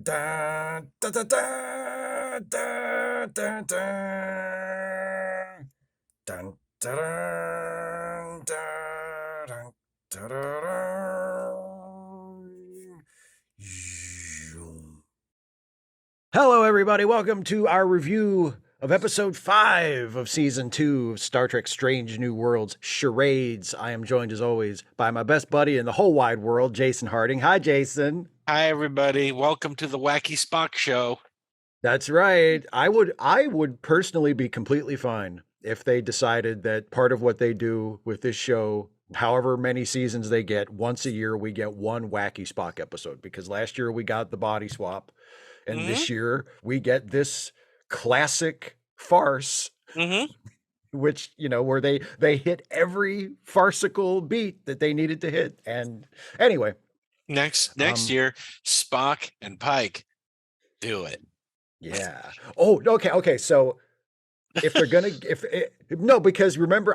Da, da, da, da, da, da, da. Dun, da-dun, da-dun, da-da-dun. Zoom. Hello, everybody. Welcome to our review of episode 5 of season 2 of Star Trek Strange New Worlds, Charades. I am joined, as always, by my best buddy in the whole wide world, Jason Harding. Hi, Jason. Hi, everybody. Welcome to the Wacky Spock Show. That's right. I would personally be completely fine if they decided that part of what they do with this show, however many seasons they get, once a year we get one wacky Spock episode, because last year we got the body swap and Mm-hmm. this year we get this classic farce, Mm-hmm. which, where they hit every farcical beat that they needed to hit. And anyway, Next um year, Spock and Pike do it. yeah. Oh, okay. So if they're gonna if it, no, because remember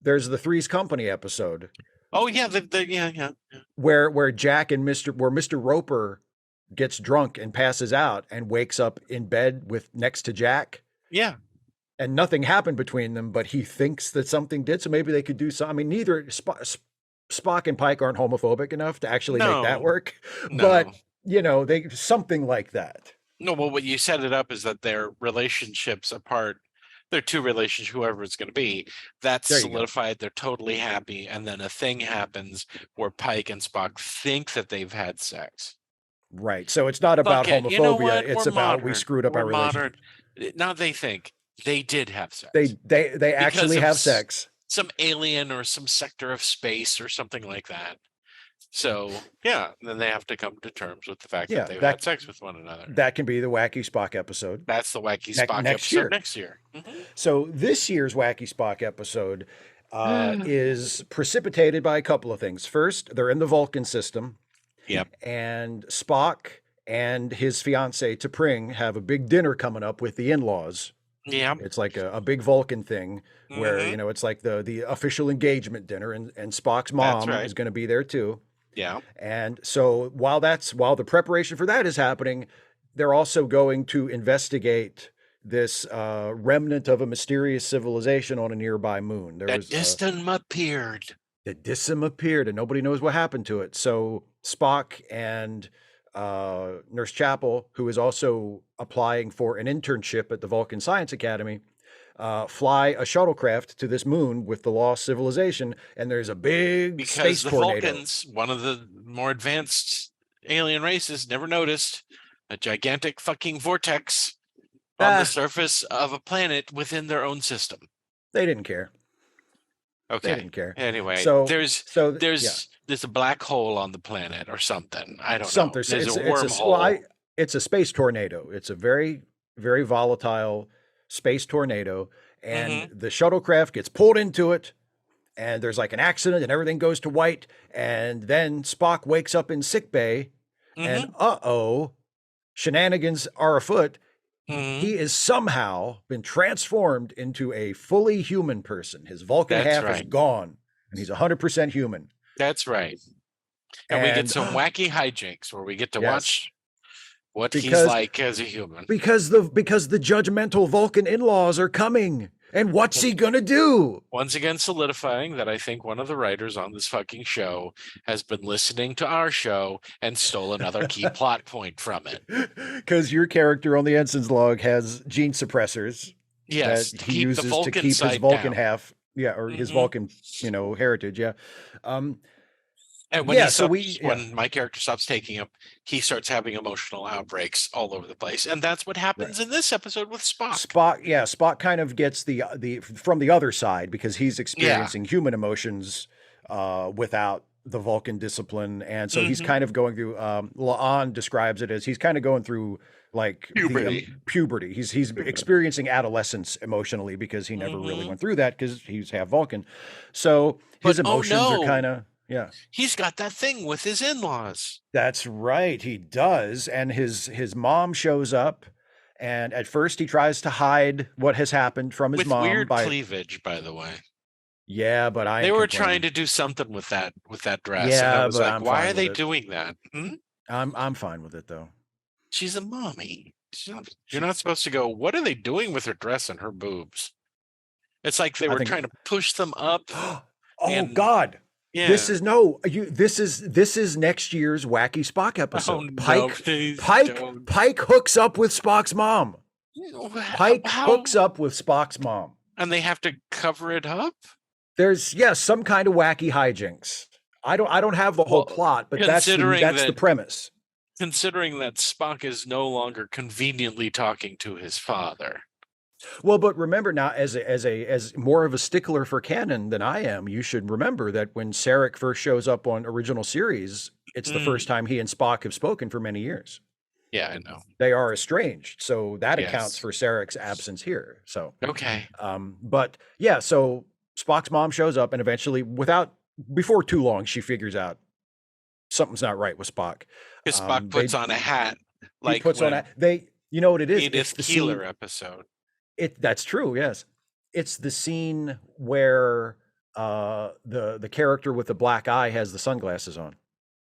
there's the Three's Company episode Oh yeah, yeah. where Jack and Mr. Roper gets drunk and passes out and wakes up in bed with next to Jack, Yeah. and nothing happened between them, but he thinks that something did, so maybe they could do something. I mean, neither Spock and Pike aren't homophobic enough to actually make that No, work, but no. they something like that. No, well, what you set it up is that their relationships apart, their two relationships, whoever it's going to be, that's There you go. solidified. They're totally happy. And then a thing happens where Pike and Spock think that they've had sex. Right. So it's not about Fuck it. You know homophobia. what? We're It's about we modern. screwed up We're our relationship. modern. Now they think they did have They sex they they because actually of have sex. some alien or some sector of space or something like that. So yeah, then they have to come to terms with the fact that Yeah, they've that had sex with one another. that can be the wacky Spock episode That's the Wacky Spock next episode year. next year. Mm-hmm. So this year's wacky Spock episode is precipitated by a couple of things. First, they're in the Vulcan system, Yep. and Spock and his fiancee T'Pring have a big dinner coming up with the in-laws. Yep. It's like a big Vulcan thing where, Mm-hmm. it's like the official engagement dinner, and Spock's That's mom right. is going to be there too. Yeah. And so while the preparation for that is happening, they're also going to investigate this remnant of a mysterious civilization on a nearby moon. There That was distant appeared. It disappeared and nobody knows what happened to it. So Spock and Nurse Chapel, who is also applying for an internship at the Vulcan Science Academy, fly a shuttlecraft to this moon with the lost civilization, and there's a big Because space the tornado. Vulcans, one of the more advanced alien races, never noticed a gigantic fucking vortex on the Ah, surface of a planet within their own system. they didn't care. They Okay. didn't care. Anyway, So, there's so yeah, there's there's a black hole on the planet or something. I don't know. something. There's a Well, wormhole. it's a space tornado. It's a very, very volatile space tornado, and Mm-hmm. the shuttlecraft gets pulled into it, and there's like an accident, and everything goes to white, and then Spock wakes up in sick bay, and Mm-hmm. shenanigans are afoot. Mm-hmm. He is somehow been transformed into a fully human person. His Vulcan That's half is right. gone, and he's 100% human. That's right. And we get And some wacky hijinks where we get to yes, watch what he's because like as a human. the judgmental Vulcan in-laws are coming. And what's he gonna do? Once again, solidifying that I think one of the writers on this fucking show has been listening to our show and stole another key plot point from it. Because your character on the ensign's log has gene suppressors that Yes, to he keep the uses to Vulcan keep his side Vulcan down. half, yeah, or his Hmm. Vulcan, heritage, yeah. Um, And when yeah, so yeah, when my character stops taking him, he starts having emotional outbreaks all over the place, and that's what right. happens in this episode with Spock. Spock kind of gets the from the other side because he's Yeah. experiencing human emotions without the Vulcan discipline, and so he's Hmm. kind of going through. La'an describes it as he's kind of going through like the Puberty. puberty. He's experiencing adolescence emotionally because he never really Hmm. went through that because he's half Vulcan. So his But oh emotions are kind no, of yeah. he's got that thing with his in-laws That's right, he does, and his mom shows up, and at first he tries to hide what has happened from his with mom weird by cleavage, by the way. yeah, but I They ain't were trying complaining. to do something with that dress, and I Yeah, was but like, I'm why fine are with they it. doing that? Hmm? I'm fine with it though. She's a mommy. You're She, not supposed to go, what are they doing with her dress and her boobs? It's like they I were think. trying to push them up Oh and God. This yeah. is no you this is next year's wacky Spock Oh episode. no, please don't. Pike hooks up with Spock's mom. Pike hooks How? up with Spock's mom. And they have to cover it up? There's yes, some kind of wacky hijinks. I don't have the whole Well, plot, but considering that's the that premise. considering that Spock is no longer conveniently talking to his father. Well, but remember now, as more of a stickler for canon than I am, you should remember that when Sarek first shows up on original series, it's the first time he and Spock have spoken for many years. Yeah, I know. They are estranged, so that accounts Yes. for Sarek's absence here. So, Okay. but yeah, so Spock's mom shows up, and eventually, before too long, she figures out something's not right with Spock. Because Spock puts on a hat, He like puts on when you know what it is? Edith It's the Keeler scene. episode. That's true. Yes, it's the scene where the character with the black eye has the sunglasses on.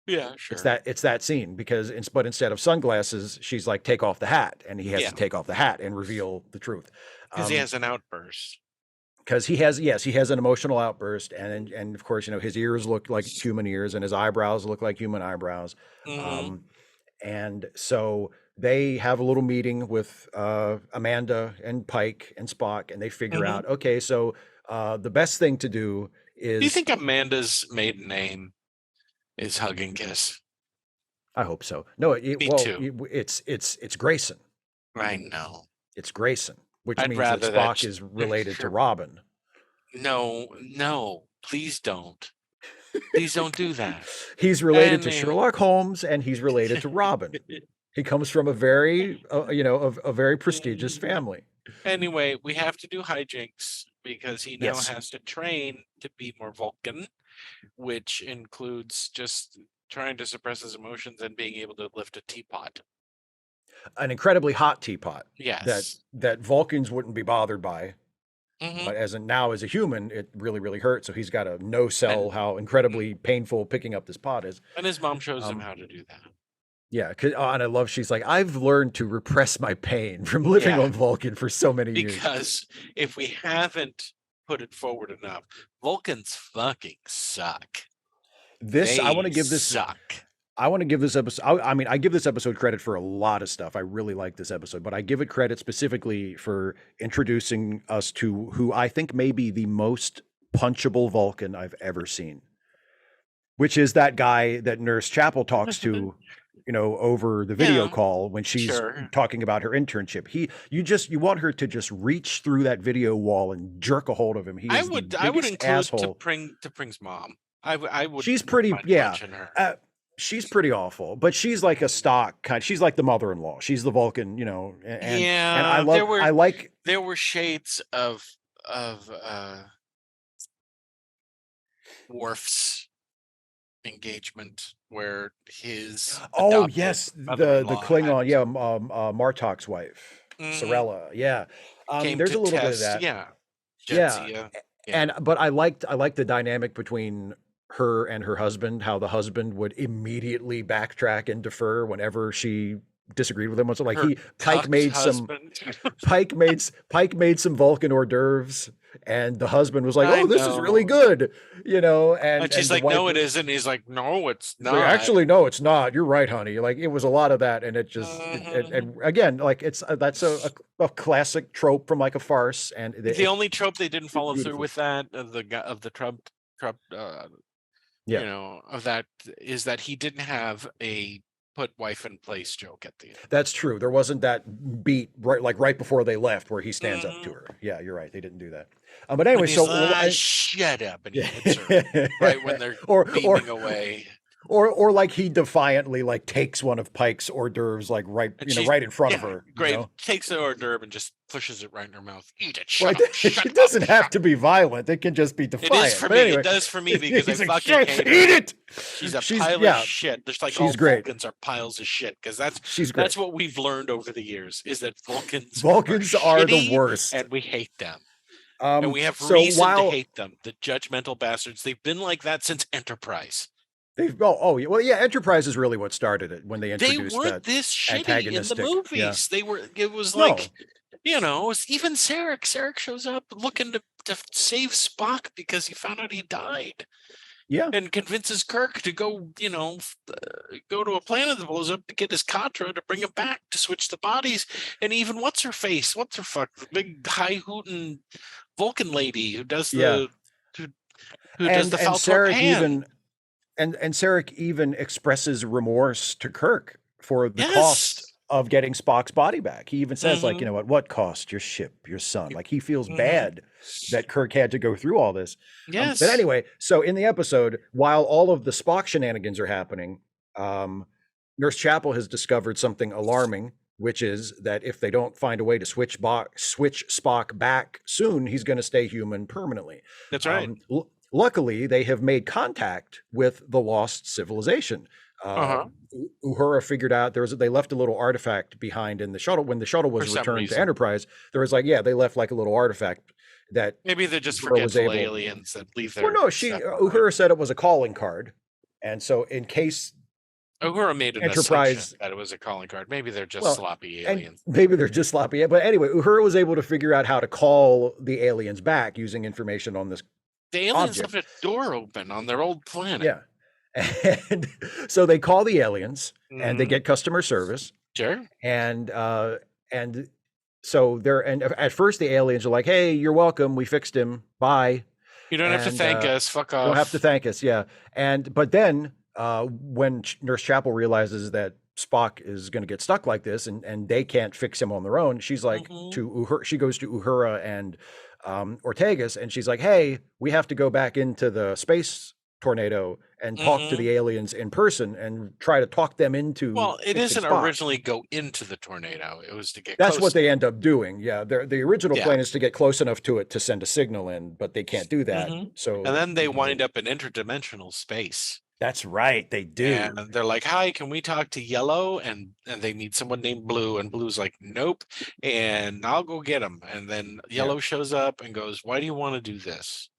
Yeah, sure. It's that scene because but instead of sunglasses, she's like, take off the hat, and he has to take off the hat and reveal the truth. Because he has an outburst. Because he has an emotional outburst, and of course, his ears look like human ears, and his eyebrows look like human eyebrows. And so they have a little meeting with Amanda and Pike and Spock, and they figure out, okay, so the best thing to do is. Do you think Amanda's maiden name is Hug and Kiss? I hope so. No, Me too. It's Grayson. I know. It's Grayson, which I'd means that rather Spock is related to Robin. No, please don't. Please don't do that. He's related to Sherlock Holmes, and he's related to Robin. He comes from a very, a very prestigious family. Anyway, we have to do hijinks because he now has to train to be more Vulcan, which includes just trying to suppress his emotions and being able to lift a teapot. An incredibly hot teapot. Yes. That Vulcans wouldn't be bothered by. But as a human, it really, really hurts. So he's got to no-sell how incredibly painful picking up this pot is. And his mom shows him how to do that. Yeah, and I love, she's like, I've learned to repress my pain from living on Vulcan for so many years. Because if we haven't put it forward enough, Vulcans fucking suck. I want to give this episode. I mean, I give this episode credit for a lot of stuff. I really like this episode, but I give it credit specifically for introducing us to who I think may be the most punchable Vulcan I've ever seen, which is that guy that Nurse Chapel talks to, over the video call when she's talking about her internship. You want her to just reach through that video wall and jerk a hold of him. I would include asshole. T'Pring's mom. I would. She's pretty, she's pretty awful, but she's like a stock kind. She's like the mother-in-law. She's the Vulcan, and I love. There were shades of Worf's engagement where his yes, the Klingon, Martok's wife, Sorella, there's a little bit of that, but I liked the dynamic between her and her husband, how the husband would immediately backtrack and defer whenever she disagreed with him. So like Pike made some Vulcan hors d'oeuvres, and the husband was like, "Oh, this is really good," and she's like, "No, it isn't." He's like, "No, it's not." Like, actually, no, it's not. You're right, honey. Like it was a lot of that, and it just and again, like that's a classic trope from like a farce, and the only trope they didn't follow through with that of the Trump of that is that he didn't have a put wife in place joke at the end. That's true. There wasn't that beat right before they left where he stands up to her. Yeah, you're right. They didn't do that. But anyway, shut up, and he hits her right when they're beaming away. Or like he defiantly like takes one of Pike's hors d'oeuvres like right in front of her. Great, takes the hors d'oeuvre and just pushes it right in her mouth. Eat it. It doesn't have to be violent. It can just be defiant. It is for me. Anyway, it does for me because I fucking hate her. Eat it. She's a pile of shit. There's like all great. Vulcans are piles of shit because that's what we've learned over the years is that Vulcans are the worst, and we hate them. And we have reason to hate them. The judgmental bastards. They've been like that since Enterprise. Well, yeah. Enterprise is really what started it when they They introduced weren't that this shitty in the antagonistic. Yeah. movies. It was like, No. even Sarek. Sarek shows up looking to save Spock because he found out he died. Yeah. And convinces Kirk to go, go to a planet that blows up to get his Contra to bring him back to switch the bodies. And even what's her fuck, the big high hooting Vulcan lady who does Yeah. who does the Faltor Sarek pan. and Sarek even expresses remorse to Kirk for the cost Yes. of getting Spock's body back. He even says, like, Mm-hmm. at what cost? Your ship, your son. Like, he feels Mm-hmm. bad that Kirk had to go through all this. Yes. But anyway, so in the episode, while all of the Spock shenanigans are happening, Nurse Chapel has discovered something alarming, which is that if they don't find a way to switch Spock back soon, he's going to stay human permanently. That's right. Luckily, they have made contact with the lost civilization. Uhura figured out they left a little artifact behind in the shuttle when the shuttle was returned to Enterprise. There was they left like a little artifact that maybe they're just forgetful aliens that leave their. Well, no, Uhura said it was a calling card, and so in case Uhura made an Enterprise that it was a calling card, maybe they're just sloppy aliens. Maybe they're just sloppy, but anyway, Uhura was able to figure out how to call the aliens back using information on this. The aliens left a door open on their old planet. Yeah. And so they call the aliens and they get customer service. Sure. And so at first the aliens are like, "Hey, you're welcome. We fixed him. Bye. You don't have to thank us. Fuck off. You don't have to thank us." Yeah. But then when Nurse Chapel realizes that Spock is going to get stuck like this and they can't fix him on their own, she's like to Uhura, she goes to Uhura and Ortegas and she's like, "Hey, we have to go back into the space tornado and talk to the aliens in person and try to talk them into." Well, it isn't Spock. Originally go into the tornado. It was to get That's what they end up doing. Yeah. The original plan is to get close enough to it to send a signal in, but they can't do that. So and then they wind up in interdimensional space. That's right. They do. And they're like, "Hi, can we talk to Yellow?" And they meet someone named Blue, and Blue's like, "Nope." And I'll go get him. And then Yellow shows up and goes, "Why do you want to do this?"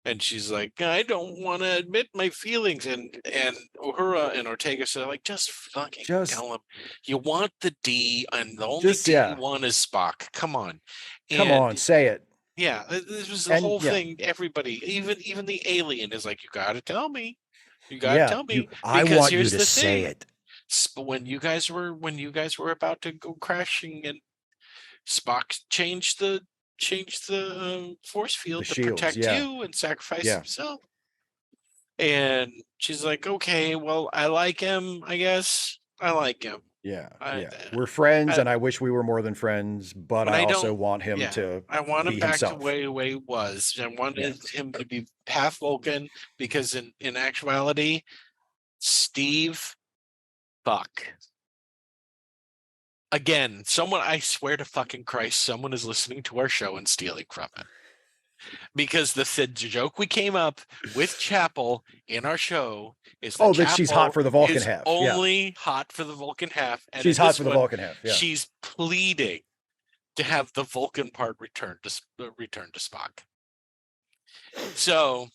And she's like, "I don't want to admit my feelings." And Uhura and Ortega said, like, just fucking tell him you want the D, and the only D you want is Spock. Come on. Come on, say it. Yeah, this was the whole thing. Everybody, even the alien is like, "You got to tell me. You got to tell me." I want you to say it. When you guys were about to go crashing, and Spock changed the force field to protect you and sacrifice himself. And she's like, "Okay, well, I like him. I guess I like him." Yeah, we're friends, and I wish we were more than friends, but I also want him to. I want him be back himself. to the way he was. I wanted him to be half Vulcan because in actuality, Steve, fuck. Again, I swear to fucking Christ, someone is listening to our show and stealing from it. Because the joke we came up with Chapel in our show is that she's hot for the Vulcan half. Only hot for the Vulcan half. And she's hot for the Vulcan half. Yeah. She's pleading to have the Vulcan part returned to Spock. So,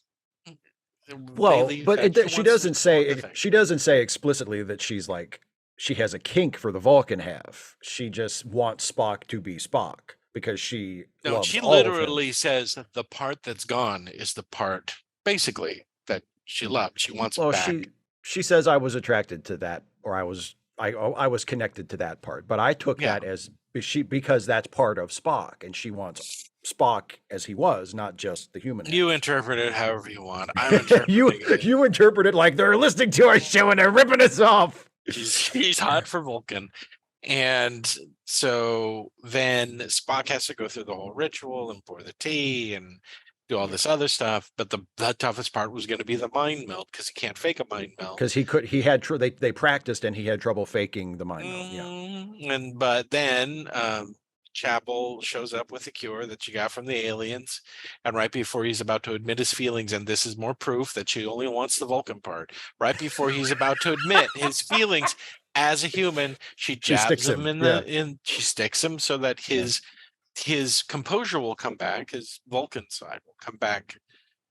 well, but she doesn't say explicitly that she has a kink for the Vulcan half. She just wants Spock to be Spock because she loves she all literally says the part that's gone is the part basically that she loved. She wants it back. She says, "I was attracted to that," or I was connected to that part, but I took that as because that's part of Spock, and she wants Spock as he was, not just the human. You interpret it however you want. You interpret it like they're listening to our show and they're ripping us off. She's hot for Vulcan. And so then Spock has to go through the whole ritual and pour the tea and do all this other stuff. But the toughest part was going to be the mind melt because he can't fake a mind melt. Because they practiced and he had trouble faking the mind melt. But then Chapel shows up with the cure that she got from the aliens. And right before he's about to admit his feelings, and this is more proof that she only wants the Vulcan part, right before he's about to admit his feelings as a human, she jabs him she sticks him so that his composure will come back, his Vulcan side will come back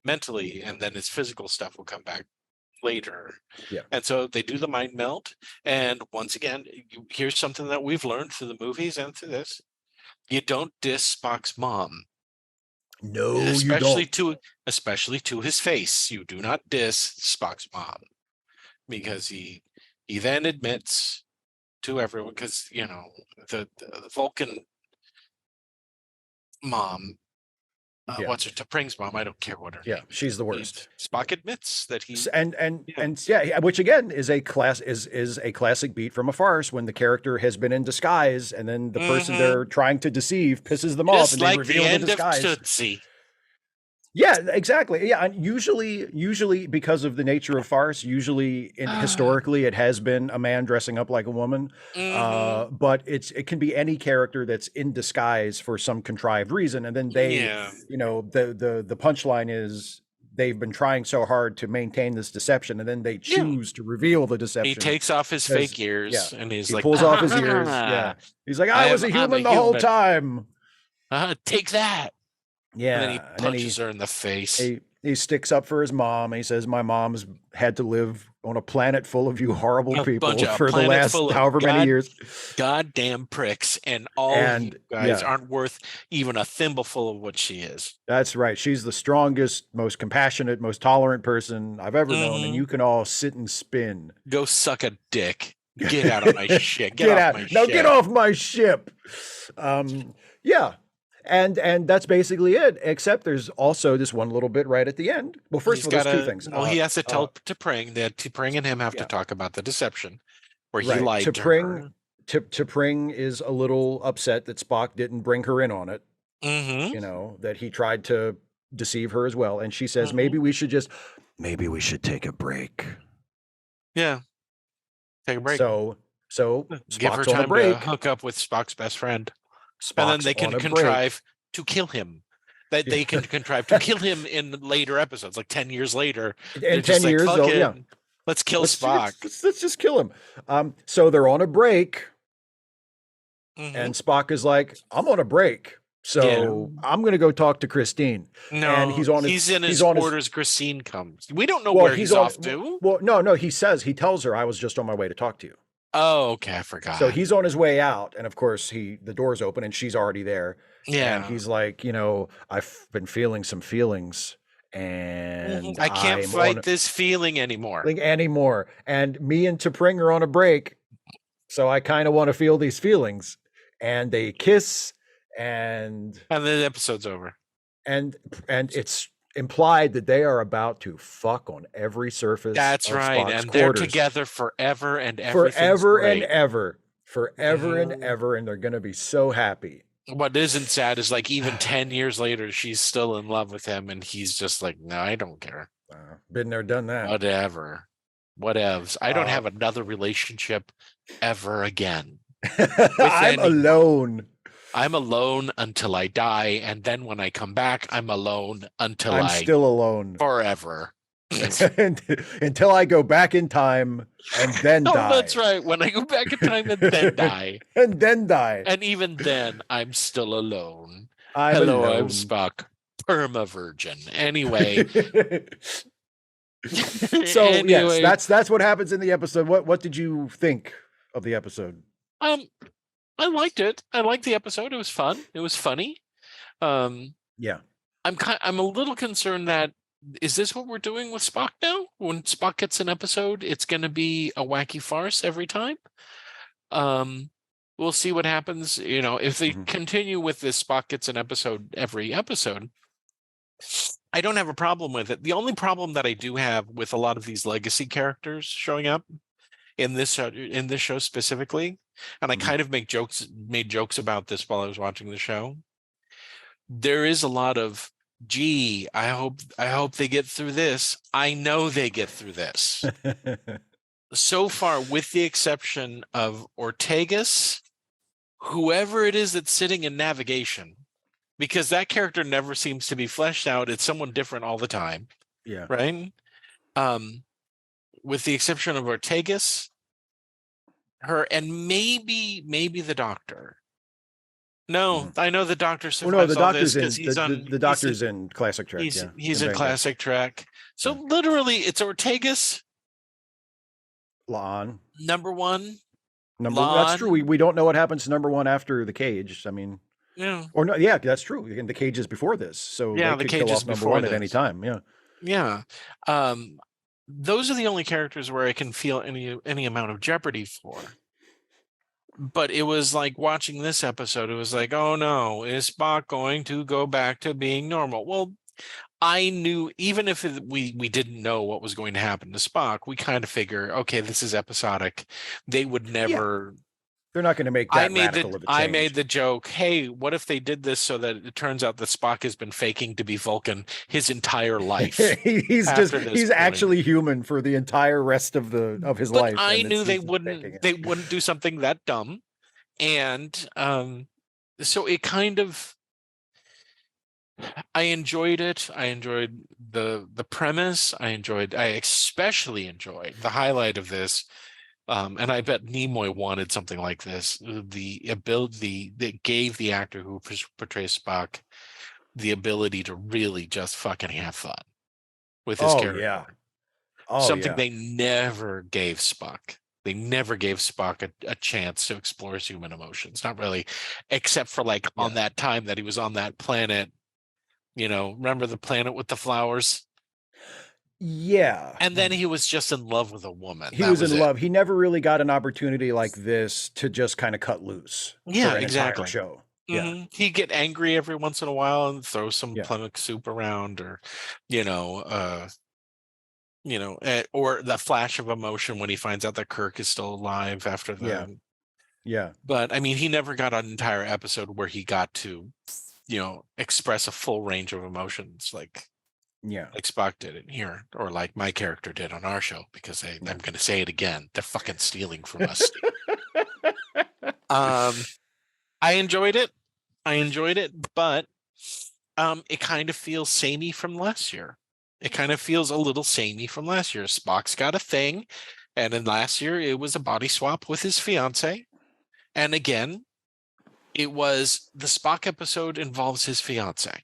mentally, and then his physical stuff will come back later. Yeah. And so they do the mind meld. And once again, here's something that we've learned through the movies and through this. You don't diss Spock's mom. No, you don't. Especially to his face. You do not diss Spock's mom. Because he then admits to everyone, because the Vulcan mom, what's her T'Pring's mom? I don't care what her name. She's the worst. Spock admits that he which again is a classic beat from a farce when the character has been in disguise and then the person they're trying to deceive pisses them off and they reveal the disguise. Of Tootsie. Yeah, exactly. Yeah, and usually because of the nature of farce, historically it has been a man dressing up like a woman. But it can be any character that's in disguise for some contrived reason, and then the punchline is they've been trying so hard to maintain this deception, and then they choose to reveal the deception. He takes off his fake ears and he pulls off his ears. Yeah, he's like, I was a human the whole time. Take that. Yeah, and then he punches her in the face. He sticks up for his mom. He says, my mom's had to live on a planet full of you horrible people for the last however many years. Goddamn pricks. And you guys aren't worth even a thimbleful of what she is. That's right. She's the strongest, most compassionate, most tolerant person I've ever known. And you can all sit and spin. Go suck a dick. Get out of my shit. Get off my ship. No, get off my ship. Yeah. And that's basically it, except there's also this one little bit right at the end. Well, first of all, there's two things. Well, he has to tell T'Pring that T'Pring and him have to talk about the deception where he lied to her. T'Pring is a little upset that Spock didn't bring her in on it. That he tried to deceive her as well. And she says, maybe we should take a break. Yeah. Take a break. So give her time to hook up with Spock's best friend. And then they can contrive to kill him. That they can contrive to kill him in later episodes, like 10 years later. In 10 years, let's kill Spock. Let's just kill him. So they're on a break, and Spock is like, "I'm on a break, so I'm going to go talk to Christine." No, and he's in his orders. Christine comes. We don't know where he's off to. Well, no. He tells her, "I was just on my way to talk to you." Oh, okay, I forgot. So he's on his way out, and of course the door's open and she's already there. Yeah. And he's like, I've been feeling some feelings and I can't fight this feeling anymore. And me and T'Pring are on a break. So I kind of want to feel these feelings. And they kiss and the episode's over. And it's implied that they are about to fuck on every surface. That's right. Spock's and quarters. They're together forever and ever. And ever. And they're going to be so happy. What isn't sad is like even 10 years later, she's still in love with him. And he's just like, no, I don't care. Been there, done that. Whatever. Whatevs. I don't have another relationship ever again. I'm alone. I'm alone until I die, and then when I come back, I'm alone until I'm still alone forever. Until I go back in time and then die. That's right. When I go back in time and then die. And even then, I'm still alone. I'm Spock, perma virgin. Anyway. Yes, that's what happens in the episode. What did you think of the episode? I liked it. I liked the episode. It was fun. It was funny. Yeah. I'm a little concerned that is this what we're doing with Spock now? When Spock gets an episode, it's going to be a wacky farce every time. We'll see what happens. If they continue with this Spock gets an episode every episode, I don't have a problem with it. The only problem that I do have with a lot of these legacy characters showing up in this show specifically, and I kind of made jokes about this while I was watching the show. There is a lot of, gee, I hope they get through this. I know they get through this. So far, with the exception of Ortegas, whoever it is that's sitting in navigation, because that character never seems to be fleshed out. It's someone different all the time. Yeah. Right? With the exception of Ortegas, her, and maybe the Doctor. No, I know the Doctor survives. Well, no, the Doctor's in. The Doctor's in Classic Trek. He's in Classic Trek. So literally, it's Ortegas, Lon. Number one, That's true. Lon. We don't know what happens to number one after the cage. I mean, Yeah, or no, yeah, that's true. And the cage is before this, so they yeah, the could kill cage is off number before one at any this. time. Yeah. Yeah. Um, those are the only characters where I can feel any amount of jeopardy for. But it was like watching this episode, it was like, oh no, is Spock going to go back to being normal? Well, I knew, even if we didn't know what was going to happen to Spock, we kind of figure, okay, this is episodic. They would Yeah. never. They're not going to make that radical of a I made change. the joke, hey, what if they did this so that it turns out that Spock has been faking to be Vulcan his entire life after this He's point? actually human for the entire rest of his But life, I and knew he's just faking they it. wouldn't do something that dumb. And so it kind of, I enjoyed it. I enjoyed the premise. I especially enjoyed the highlight of this. And I bet Nimoy wanted something like this. The ability that gave the actor who portrays Spock the ability to really just fucking have fun with his Oh character. yeah. Oh Something yeah. they never gave Spock. They never gave Spock a chance to explore his human emotions. Not really, except for like on Yeah. that time that he was on that planet. Remember the planet with the flowers? Yeah. And then he was just in love with a woman. He That was was in it. love. He never really got an opportunity like this to just kind of cut loose Yeah, for an entire exactly. show. Yeah. He'd get angry every once in a while and throw some Yeah. Plymouth soup around, or, you know, uh, or the flash of emotion when he finds out that Kirk is still alive after Yeah. the. Yeah. But I mean, he never got an entire episode where he got to, express a full range of emotions Yeah. like Spock did in here, or like my character did on our show, because I'm going to say it again. They're fucking stealing from us. um, I enjoyed it. But it kind of feels samey from last year. It kind of feels a little samey from last year. Spock's got a thing, and then last year it was a body swap with his fiance, and again, it was the Spock episode involves his fiance,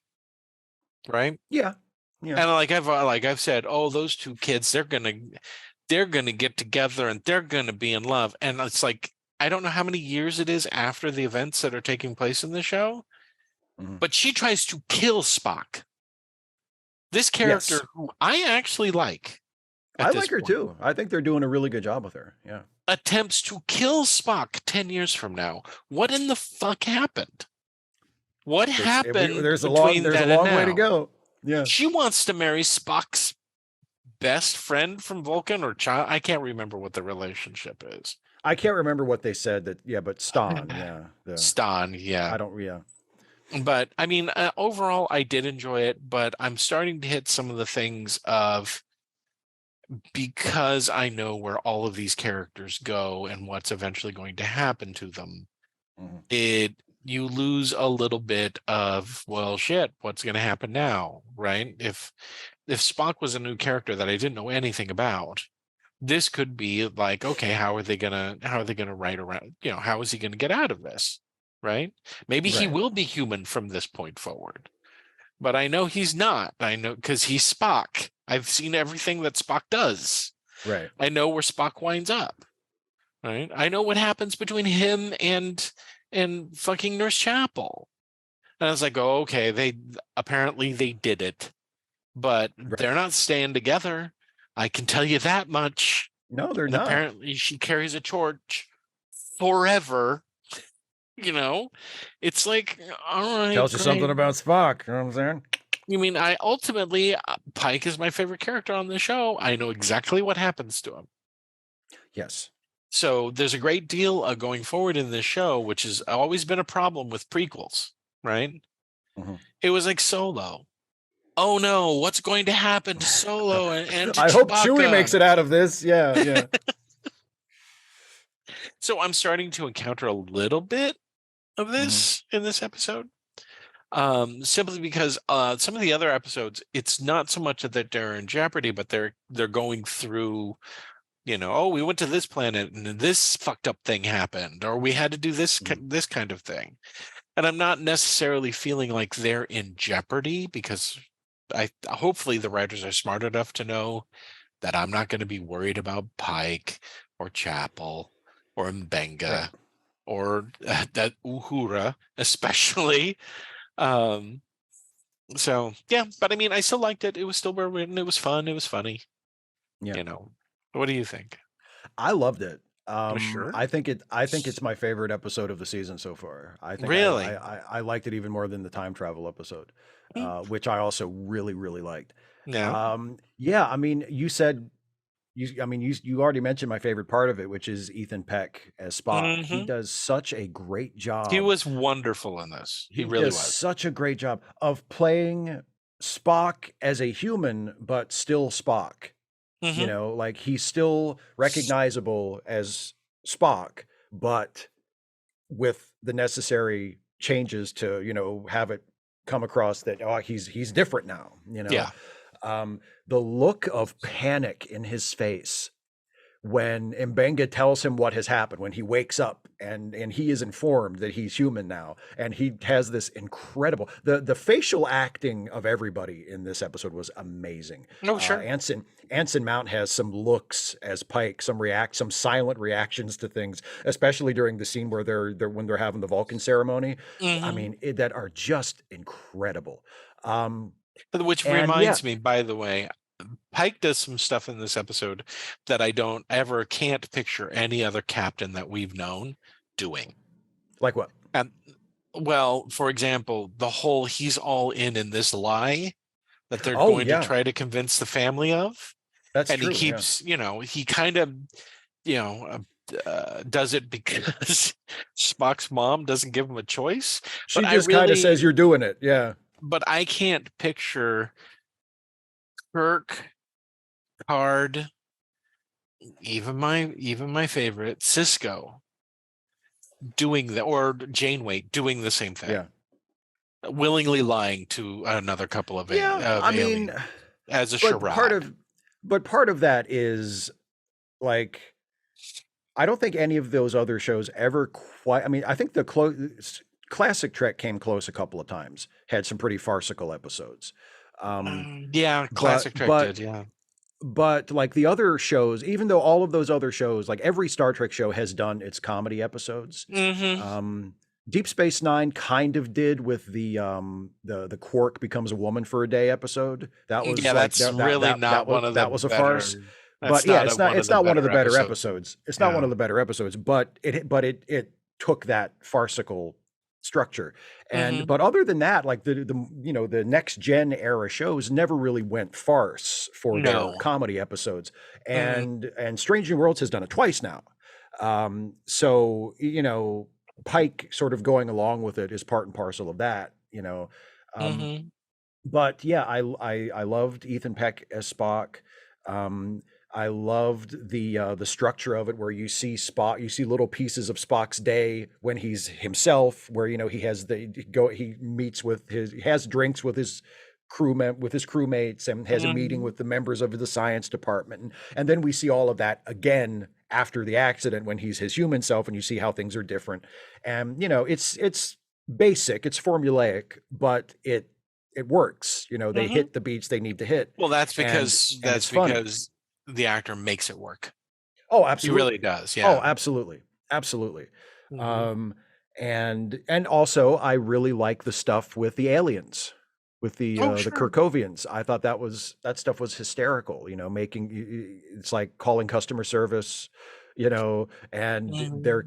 right? Yeah. Yeah. And like I've said, oh, those two kids, they're gonna get together and they're gonna be in love, and it's like I don't know how many years it is after the events that are taking place in the show, Mhm. but she tries to kill Spock. This character, Yes. who I actually like I at this like her point, too. I think they're doing a really good job with her. Yeah. attempts to kill Spock 10 years from now. What in the fuck happened? What happened There's a between then and long way to now? go. Yeah. She wants to marry Spock's best friend from Vulcan or child. I can't remember what the relationship is. I can't remember what they said that. Yeah, but Stan. Yeah. Stan, yeah. I don't. Yeah. But I mean, overall, I did enjoy it, but I'm starting to hit some of the things of, because I know where all of these characters go and what's eventually going to happen to them. Mhm. You lose a little bit of, well, shit, what's going to happen now, right? If Spock was a new character that I didn't know anything about, this could be like, okay, how are they gonna write around? How is he gonna get out of this, right? Maybe he Right. will be human from this point forward, but I know he's not. I know because he's Spock. I've seen everything that Spock does. Right. I know where Spock winds up. Right. I know what happens between him and fucking Nurse Chapel. And I was like, oh, okay, they did it, but Right. they're not staying together. I can tell you that much. No, they're And not. apparently she carries a torch forever. It's like, all right, Tells you something great. about Spock. You know what I'm saying? You mean I ultimately Pike is my favorite character on the show. I know exactly what happens to him. Yes. So there's a great deal going forward in this show, which has always been a problem with prequels, right? Mhm. It was like Solo. Oh no, what's going to happen to Solo and to I hope Chewie Chewbacca? makes it out of this. Yeah. Yeah. So I'm starting to encounter a little bit of this in this episode. Simply because some of the other episodes, it's not so much that they're in jeopardy, but they're going through, oh, we went to this planet and this fucked up thing happened, or we had to do this this kind of thing. And I'm not necessarily feeling like they're in jeopardy, because hopefully the writers are smart enough to know that I'm not going to be worried about Pike or Chapel or Right. Mbenga or that Uhura, especially. Um, so yeah, but I mean, I still liked it. It was still well written. It was fun. It was funny. Yeah. You know, what do you think? I loved it. Sure. I think it's my favorite episode of the season so far. I think Really? I liked it even more than the time travel episode, Hmm. which I also really, really liked. Yeah. Yeah, I mean, you said you already mentioned my favorite part of it, which is Ethan Peck as Spock. He Hmm. does such a great He job. was wonderful in this. He He really does was. such a great job of playing Spock as a human, but still Spock. You Hmm. know, like he's still recognizable as Spock, but with the necessary changes to, have it come across that he's different now, Yeah. the look of panic in his face when Mbenga tells him what has happened, when he wakes up and he is informed that he's human now, and he has this incredible the facial acting of everybody in this episode was amazing. Oh, sure. Anson Mount has some looks as Pike, some silent reactions to things, especially during the scene where they're when they're having the Vulcan ceremony. I Hmm. mean, that are just incredible. Um, Which and yeah, reminds me, by the way, Pike does some stuff in this episode that I don't ever can't picture any other captain that we've known doing. like what? And well, for example, the whole he's all in this lie that they're Oh going to yeah, try to convince the family of. that's And he true. Yeah, keeps, he kind of, does it because Spock's mom doesn't give him a choice. But she just kind of says you're doing it. Yeah. I can't picture Kirk, Card, even my favorite, Cisco, doing the or Janeway doing the same thing, Yeah. willingly lying to another couple of, Yeah, I mean, aliens as a but part charade. of but part of that is like I don't think any of those other shows ever quite. I mean, I think the classic Trek came close a couple of times. Had some pretty farcical episodes. Yeah, But classic Trek but did. Yeah. but like the other shows, even though all of those other shows, like every Star Trek show has done its comedy episodes. Hmm. Um, Deep Space Nine kind of did with the Quark becomes a woman for a day episode. That was Yeah, like that's really not one of the that was a farce. better. But That's yeah, not one of it's the not one of better the better episodes. episodes. It's not one Yeah. of the better episodes, but it took that farcical structure. And Hmm. but other than that, like the next gen era shows never really went farce for their No. comedy episodes. Hmm. And Strange New Worlds has done it twice now. So Pike sort of going along with it is part and parcel of that. Um, Hmm. but yeah, I loved Ethan Peck as Spock. Um, I loved the structure of it, where you see Spock, you see little pieces of Spock's day when he's himself, where he meets with he has drinks with his with his crewmates, and has a meeting Hmm. with the members of the science department, and then we see all of that again after the accident when he's his human self, and you see how things are different. And it's basic, it's formulaic, but it works. They Hmm. hit the beats they need to hit, Well, that's and because and it's funny. the actor makes it work. Oh, He really absolutely. does. Oh, Yeah. absolutely. Absolutely. Hmm. Um, and also I really like the stuff with the aliens, with Oh, the sure. Kirkovians. I thought that stuff was hysterical, making it's like calling customer service, and Hmm. they're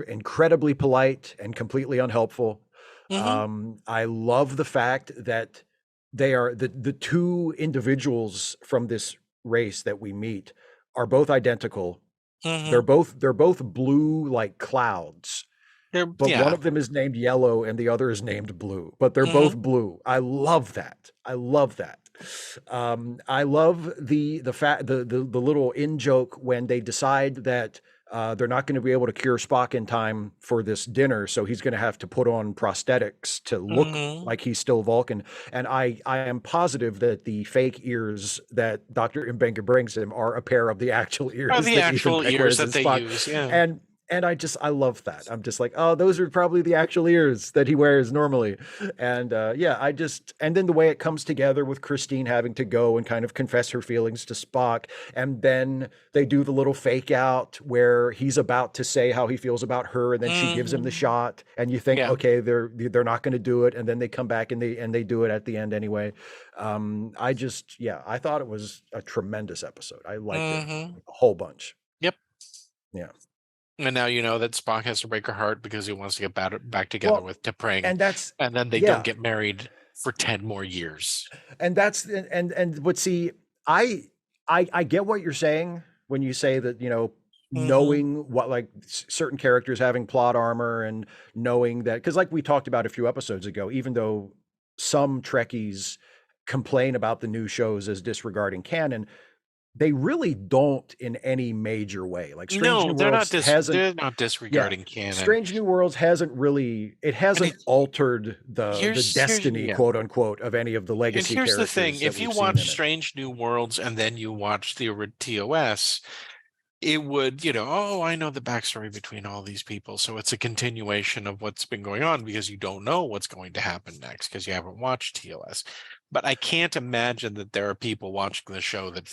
incredibly polite and completely unhelpful. Hmm. I love the fact that they are the two individuals from this race that we meet are both identical. Hmm. They're both blue like clouds, but one Yeah. of them is named Yellow and the other is named Blue, but they're Hmm. both blue. I love that. I love that. I love the fact the little in joke when they decide that they're not going to be able to cure Spock in time for this dinner, so he's going to have to put on prosthetics to look Hmm. like he's still Vulcan. And I am positive that the fake ears that Dr. Mbenga brings him are a pair of the actual Or ears the that Ethan actual Peck ears wears that as they Spock. use. Yeah. And And I love that. I'm just like, oh, those are probably the actual ears that he wears normally. And yeah, and then the way it comes together with Christine having to go and kind of confess her feelings to Spock. And then they do the little fake out where he's about to say how he feels about her. And then she gives him the Hmm. shot. And you think, Yeah. okay, they're not going to do it. And then they come back and they do it at the end anyway. Yeah, I thought it was a tremendous episode. I liked it Hmm. a whole bunch. Yep. Yeah. And now you know that Spock has to break her heart because he wants to get back together Well, with T'Pring, and that's and then they don't yeah, get married for 10 more years. and that's and but see, I I get what you're saying when you say that, Hmm. knowing what like certain characters having plot armor and knowing that because like we talked about a few episodes ago, even though some Trekkies complain about the new shows as disregarding canon, they really don't in any major way. Like Strange No, New Worlds hasn't they're not yeah. disregarding canon. Strange New Worlds it And hasn't it altered the here's destiny, yeah. quote unquote, of any of the And legacy here's the thing, characters that if you we've seen watch in it. Strange New Worlds and then you watch the TOS, it would, oh, I know the backstory between all these people. So it's a continuation of what's been going on because you don't know what's going to happen next because you haven't watched TOS. But I can't imagine that there are people watching the show that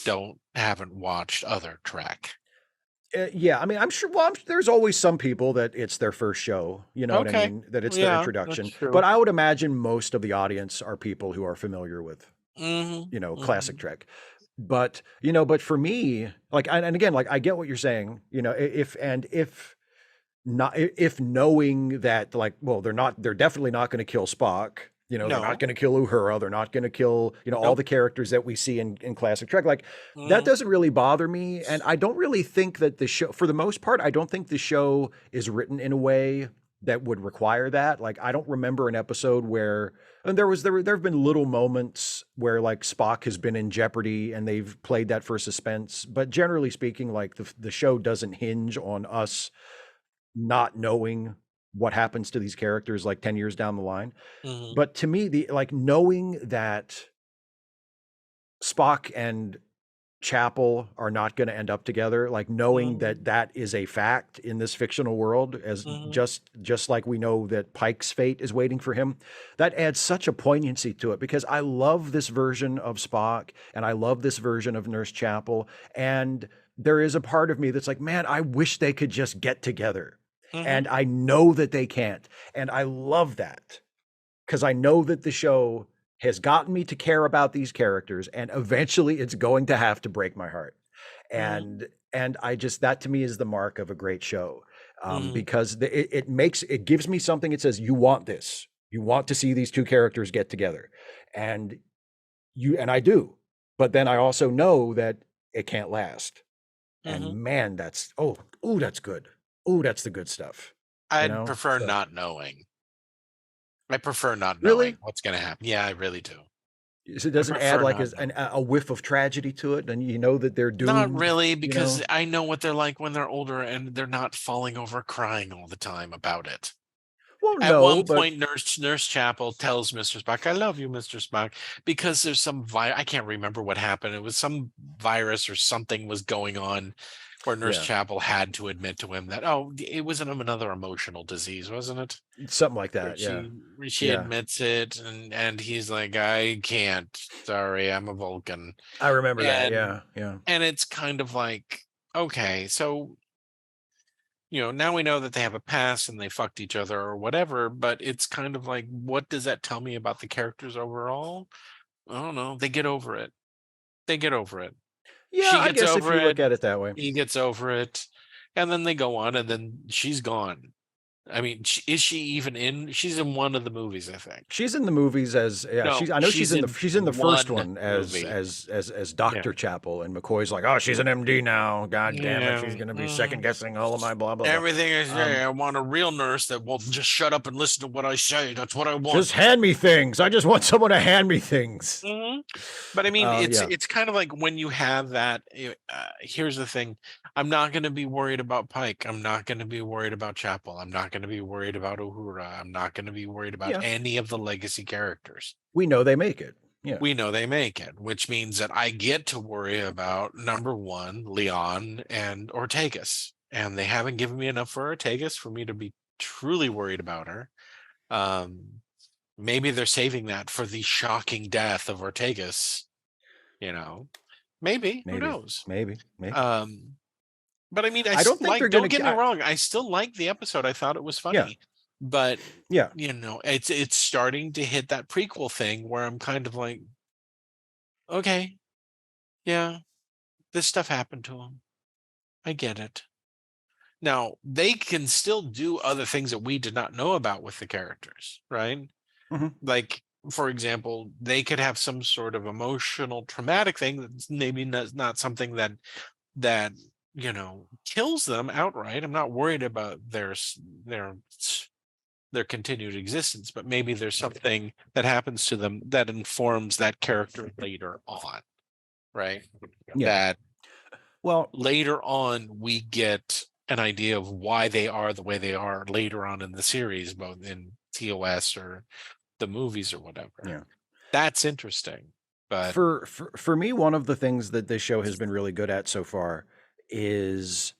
haven't watched other Trek. Yeah, I mean, I'm sure. Well, there's always some people that it's their first show. You know what I Okay. mean? That it's their Yeah, that's introduction. But true. I would imagine most of the audience are people who are familiar with, Hmm. classic Hmm. Trek. But for me, like, and again, like, I get what you're saying. If not if knowing that like well they're definitely not going to kill Spock, they're not No. going to kill Uhura, they're not going to kill all Nope. the characters that we see in classic Trek, like that Hmm. doesn't really bother me. And I don't really think that the show, for the most part, I don't think the show is written in a way that would require that. Like I don't remember an episode where and there have been little moments where like Spock has been in jeopardy and they've played that for suspense, but generally speaking, like the show doesn't hinge on us not knowing what happens to these characters like 10 years down the line. Hmm. But to me, the like knowing that Spock and Chapel are not going to end up together, like knowing Hmm. that that is a fact in this fictional world, as Hmm. just like we know that Pike's fate is waiting for him, that adds such a poignancy to it because I love this version of Spock and I love this version of Nurse Chapel, and there is a part of me that's like, man, I wish they could just get together. Hmm. And I know that they can't. And I love that because I know that the show has gotten me to care about these characters, and eventually it's going to have to break my heart. Hmm. And I just that to me is the mark of a great show, Hmm. because it gives me something. It says you want this, you want to see these two characters get together, and and I do, but then I also know that it can't last. Hmm. And man, that's good. Oh, that's the good stuff. I'd prefer So not knowing. I prefer not knowing really, what's going to happen. Yeah, I really do. it I doesn't add prefer like not knowing. a whiff of tragedy to it, and you know that they're Not doomed. really, because I know what they're like when they're older and they're not falling over crying all the time about it. Well, At no, one but point, Nurse Chapel tells Mr. Spock, "I love you, Mr. Spock," because there's some I can't remember what happened. It was some virus or something was going on where Nurse yeah, Chapel had to admit to him that, oh, it was another emotional disease, wasn't it? something like Where that. Yeah, she yeah, admits it, and he's like, I can't. Sorry, I'm a Vulcan. I remember that. And Yeah, yeah, it's kind of like, okay, so now we know that they have a past and they fucked each other or whatever, but it's kind of like, what does that tell me about the characters overall? I don't know. They get over it. They get over it. yeah. She I gets guess if over you it. look at it that way. He gets over it. And then they go on, and then she's gone. I mean, is she even in? She's in one of the movies, I think. She's in the movies as yeah. No, I know she's in she's in the first one one as movie. Yeah. Doctor Chapel, and McCoy's like, oh, she's an MD now. God damn it, she's Yeah. gonna be second Mhm. guessing all of my blah blah blah. Everything is Um, there. I want a real nurse that will just shut up and listen to what I say. That's what I want. just hand me things. I just want someone to hand me things. Mhm. But I mean, it's Yeah, it's kind of like when you have that. Here's the thing: I'm not going to be worried about Pike. I'm not going to be worried about Chapel. I'm not going to be worried about Uhura. I'm not going to be worried about yeah. any of the legacy characters. We know they make it. Yeah. We know they make it, which means that I get to worry about number one, Leon and Ortegas. and they haven't given me enough for Ortegas for me to be truly worried about her. Maybe they're saving that for the shocking death of Ortegas. Maybe, who knows? Maybe. But I mean, I don't think they're don't gonna. get me wrong, I still like the episode. I thought it was Yeah. funny, but Yeah. it's starting to hit that prequel thing where I'm kind of like, okay, yeah, this stuff happened to him. I get it. Now, they can still do other things that we did not know about with the characters, right? Mm-hmm. Like, for example, they could have some sort of emotional traumatic thing that's maybe not something that kills them outright. I'm not worried about their continued existence, but maybe there's something that happens to them that informs that character later on, right? Yeah. That Well, later on we get an idea of why they are the way they are later on in the series, both in TOS or the movies or whatever. Yeah. That's interesting. But for me, one of the things that this show has been really good at so far is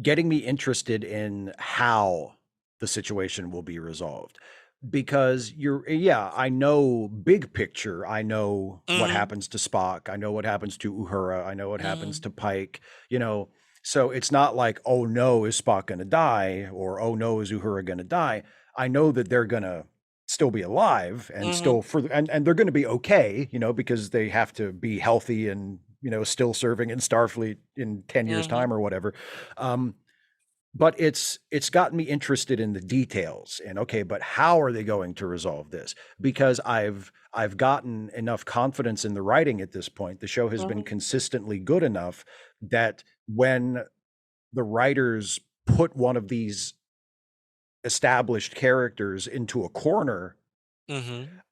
getting me interested in how the situation will be resolved. Because I know big picture. I know what happens to Spock. I know what happens to Uhura. I know what happens to Pike. So it's not like, oh no, is Spock going to die? Or, oh no, is Uhura going to die? I know that they're going to still be alive and still and they're going to be okay, because they have to be healthy and, still serving in Starfleet in 10 years time or whatever. But it's gotten me interested in the details and, okay, but how are they going to resolve this? Because I've gotten enough confidence in the writing at this point. The show has been consistently good enough that when the writers put one of these established characters into a corner,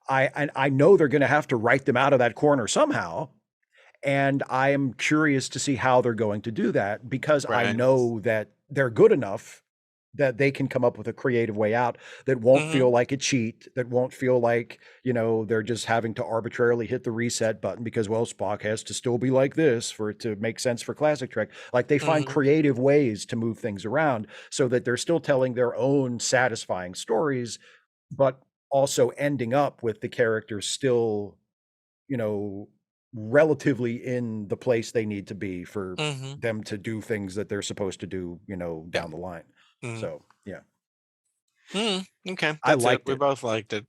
I know they're going to have to write them out of that corner somehow. And I am curious to see how they're going to do that, because I know that they're good enough that they can come up with a creative way out that won't feel like a cheat, that won't feel like, they're just having to arbitrarily hit the reset button because, well, Spock has to still be like this for it to make sense for classic Trek. Like, they find creative ways to move things around so that they're still telling their own satisfying stories, but also ending up with the characters still, relatively in the place they need to be for them to do things that they're supposed to do, down the line. So, yeah. Okay. I That's liked it. We it. both liked it.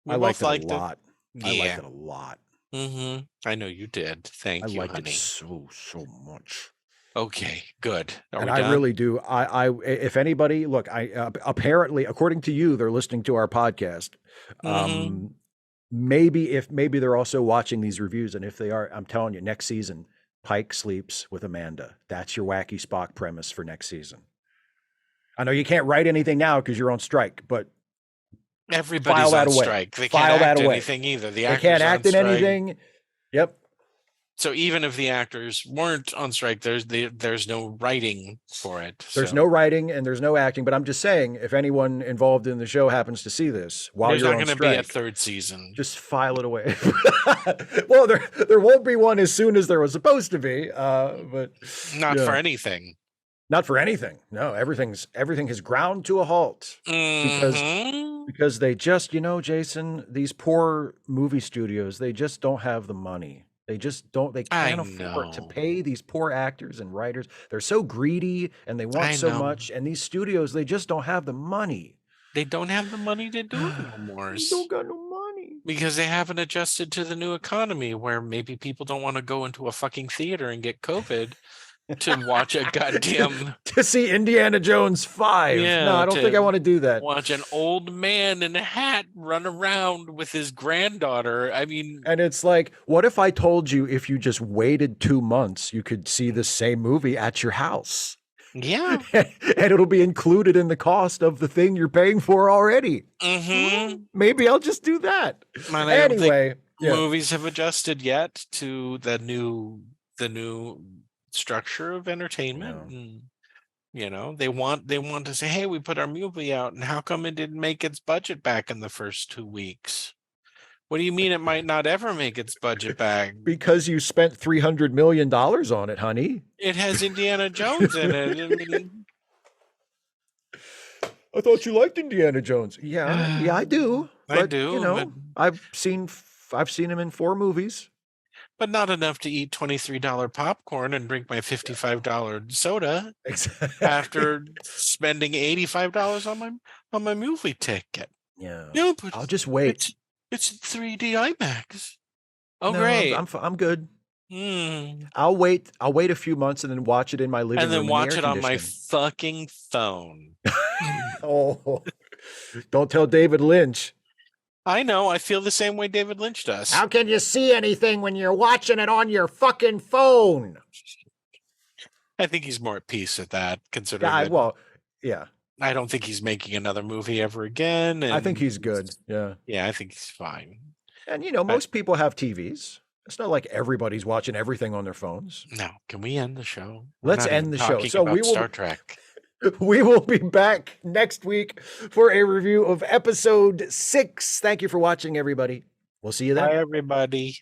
I liked it a lot. I liked it a lot. I know you did. Thank you, liked it honey. so much. Okay, good. Are And we I done? really do. If anybody, look, apparently, according to you, they're listening to our podcast. Maybe they're also watching these reviews, and if they are, I'm telling you, next season, Pike sleeps with Amanda. That's your wacky Spock premise for next season. I know you can't write anything now because you're on strike, but everybody's on strike. They can't act anything either. The actors can't act in anything. Yep. So even if the actors weren't on strike, there's no writing for it. There's no writing and there's no acting. But I'm just saying, if anyone involved in the show happens to see this while there's you're not on going strike, to be a third season. Just file it away. Well, there won't be one as soon as there was supposed to be. But not for anything. Not for anything. No, everything has ground to a halt because they just, Jason, these poor movie studios, they just don't have the money. They just don't. They can't afford to pay these poor actors and writers. They're so greedy and they want so much. And these studios, they just don't have the money. They don't have the money to do it no more. They don't got no money because they haven't adjusted to the new economy, where maybe people don't want to go into a fucking theater and get COVID to watch a goddamn to see Indiana Jones 5. No, I don't think I want to do that. Watch an old man in a hat run around with his granddaughter. I mean, and it's like, what if I told you if you just waited 2 months, you could see the same movie at your house? Yeah. And it'll be included in the cost of the thing you're paying for already. Maybe I'll just do that. Anyway, movies have adjusted yet to the new structure of entertainment. And, they want to say, hey, we put our movie out, and how come it didn't make its budget back in the first 2 weeks? What do you mean it might not ever make its budget back? Because you spent $300 million on it, honey. It has Indiana Jones in it. I mean, I thought you liked Indiana Jones. Yeah, I do. I But, do, you know, I've seen him in 4 movies. but not enough to eat $23 popcorn and drink my $55 soda Exactly. after spending $85 on my movie ticket. Yeah. No, but I'll just wait. It's 3D IMAX. Oh, No, great. I'm good. Mm. I'll wait a few months and then watch it in my living room. And then watch the it on my fucking phone. Oh, don't tell David Lynch. I know. I feel the same way David Lynch does. How can you see anything when you're watching it on your fucking phone? I think he's more at peace at that, considering yeah. I don't think he's making another movie ever again. And I think he's good. Yeah. Yeah, I think he's fine. And, most people have TVs. It's not like everybody's watching everything on their phones. No, can we end the show? Let's end the show. So we will Star Trek. We will be back next week for a review of episode 6. Thank you for watching, everybody. We'll see you then. Bye, everybody.